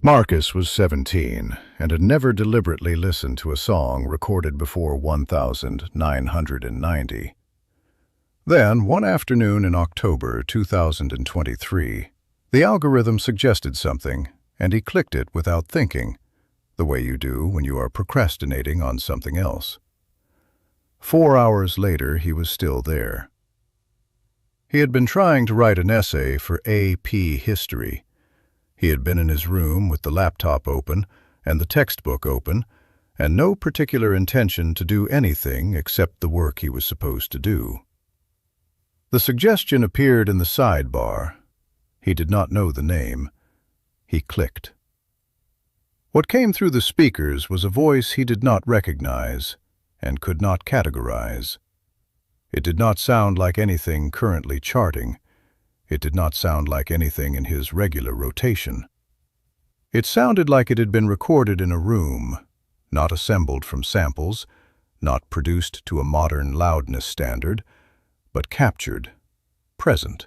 Marcus was 17 and had never deliberately listened to a song recorded before 1990. Then, one afternoon in October 2023, the algorithm suggested something, and he clicked it without thinking, the way you do when you are procrastinating on something else. 4 hours later, he was still there. He had been trying to write an essay for AP History. He had been in his room with the laptop open and the textbook open, and no particular intention to do anything except the work he was supposed to do. The suggestion appeared in the sidebar. He did not know the name. He clicked. What came through the speakers was a voice he did not recognize and could not categorize. It did not sound like anything currently charting. It did not sound like anything in his regular rotation. It sounded like it had been recorded in a room, not assembled from samples, not produced to a modern loudness standard, but captured, present,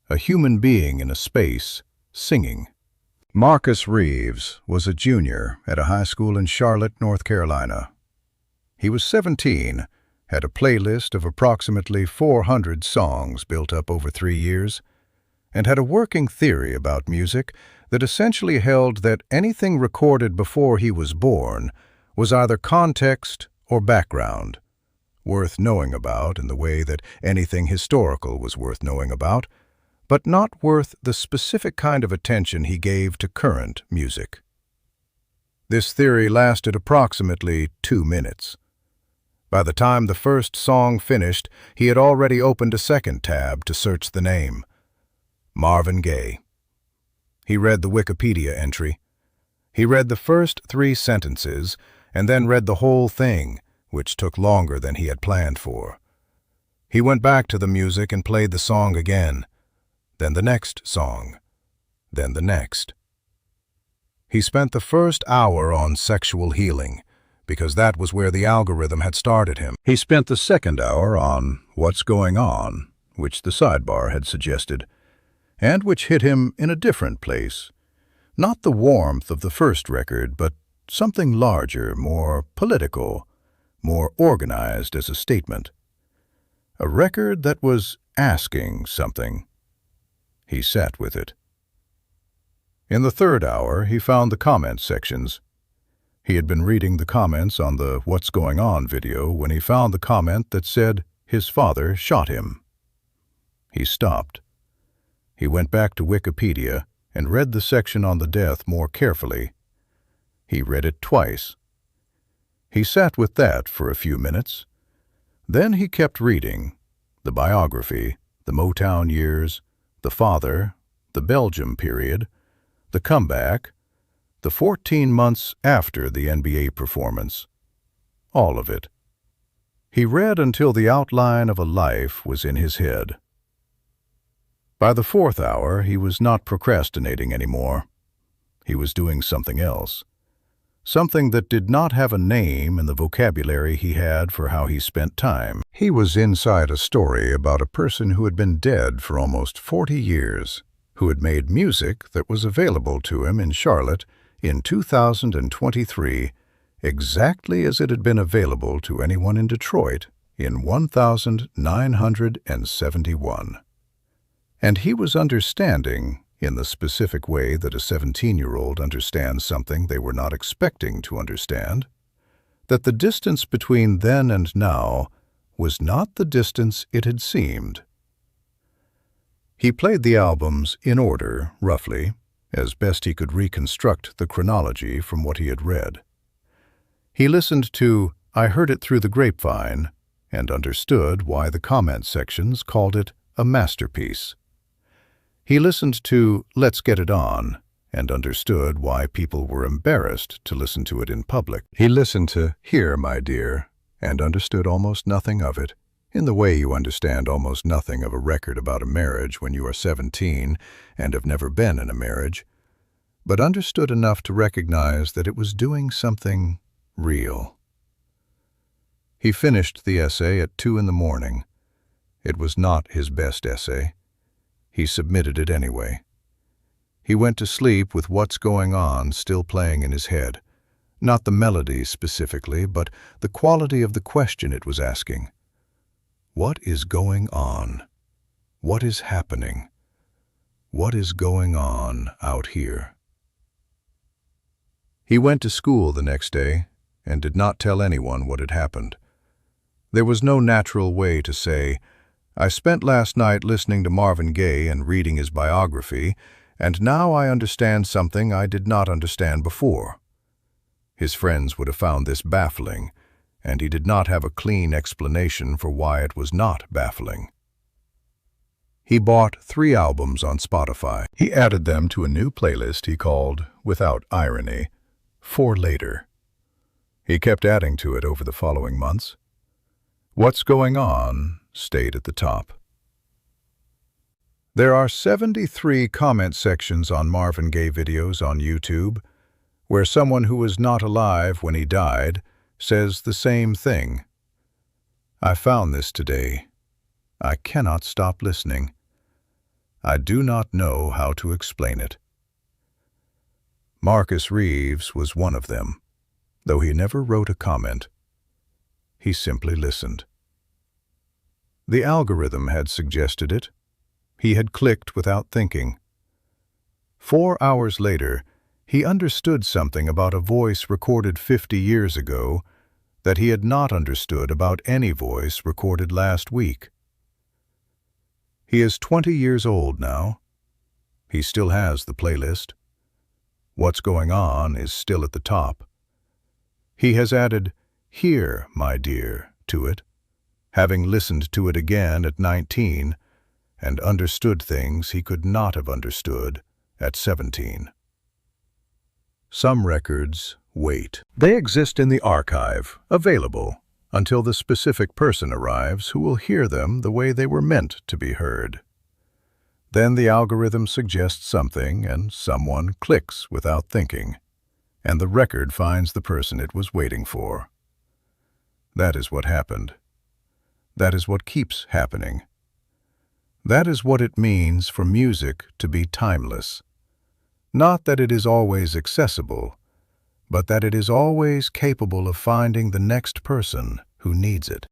a human being in a space, singing. Marcus Reeves was a junior at a high school in Charlotte, North Carolina. He was 17, had a playlist of approximately 400 songs built up over 3 years, and had a working theory about music that essentially held that anything recorded before he was born was either context or background, worth knowing about in the way that anything historical was worth knowing about, but not worth the specific kind of attention he gave to current music. This theory lasted approximately 2 minutes. By the time the first song finished, he had already opened a second tab to search the name. Marvin Gaye. He read the Wikipedia entry. He read the first 3 sentences and then read the whole thing, which took longer than he had planned for. He went back to the music and played the song again, then the next song, then the next. He spent the first hour on sexual healing, because that was where the algorithm had started him. He spent the second hour on What's Going On, which the sidebar had suggested, and which hit him in a different place. Not the warmth of the first record, but something larger, more political, more organized as a statement. A record that was asking something. He sat with it. In the third hour, he found the comment sections. He had been reading the comments on the What's Going On video when he found the comment that said his father shot him. He stopped. He went back to Wikipedia and read the section on the death more carefully. He read it twice. He sat with that for a few minutes. Then he kept reading the biography, the Motown years, the father, the Belgium period, the comeback, the 14 months after the NBA performance. All of it. He read until the outline of a life was in his head. By the fourth hour, he was not procrastinating anymore. He was doing something else. Something that did not have a name in the vocabulary he had for how he spent time. He was inside a story about a person who had been dead for almost 40 years, who had made music that was available to him in Charlotte in 2023, exactly as it had been available to anyone in Detroit in 1971. And he was understanding, in the specific way that a 17-year-old understands something they were not expecting to understand, that the distance between then and now was not the distance it had seemed. He played the albums in order, roughly, as best he could reconstruct the chronology from what he had read. He listened to I Heard It Through the Grapevine and understood why the comment sections called it a masterpiece. He listened to Let's Get It On and understood why people were embarrassed to listen to it in public. He listened to Here, My Dear, and understood almost nothing of it, in the way you understand almost nothing of a record about a marriage when you are 17 and have never been in a marriage, but understood enough to recognize that it was doing something real. He finished the essay at 2 in the morning. It was not his best essay. He submitted it anyway. He went to sleep with What's Going On still playing in his head. Not the melody specifically, but the quality of the question it was asking. What is going on? What is happening? What is going on out here? He went to school the next day and did not tell anyone what had happened. There was no natural way to say, I spent last night listening to Marvin Gaye and reading his biography, and now I understand something I did not understand before. His friends would have found this baffling, and he did not have a clean explanation for why it was not baffling. He bought 3 albums on Spotify. He added them to a new playlist he called, without irony, For Later. He kept adding to it over the following months. What's Going On stayed at the top. There are 73 comment sections on Marvin Gaye videos on YouTube, where someone who was not alive when he died says the same thing. I found this today. I cannot stop listening. I do not know how to explain it. Marcus Reeves was one of them, though he never wrote a comment. He simply listened. The algorithm had suggested it. He had clicked without thinking. 4 hours later, he understood something about a voice recorded 50 years ago that he had not understood about any voice recorded last week. He is 20 years old now. He still has the playlist. What's Going On is still at the top. He has added, Here, My Dear, to it, having listened to it again at 19 and understood things he could not have understood at 17. Some records wait. They exist in the archive, available, until the specific person arrives who will hear them the way they were meant to be heard. Then the algorithm suggests something and someone clicks without thinking, and the record finds the person it was waiting for. That is what happened. That is what keeps happening. That is what it means for music to be timeless. Not that it is always accessible, but that it is always capable of finding the next person who needs it.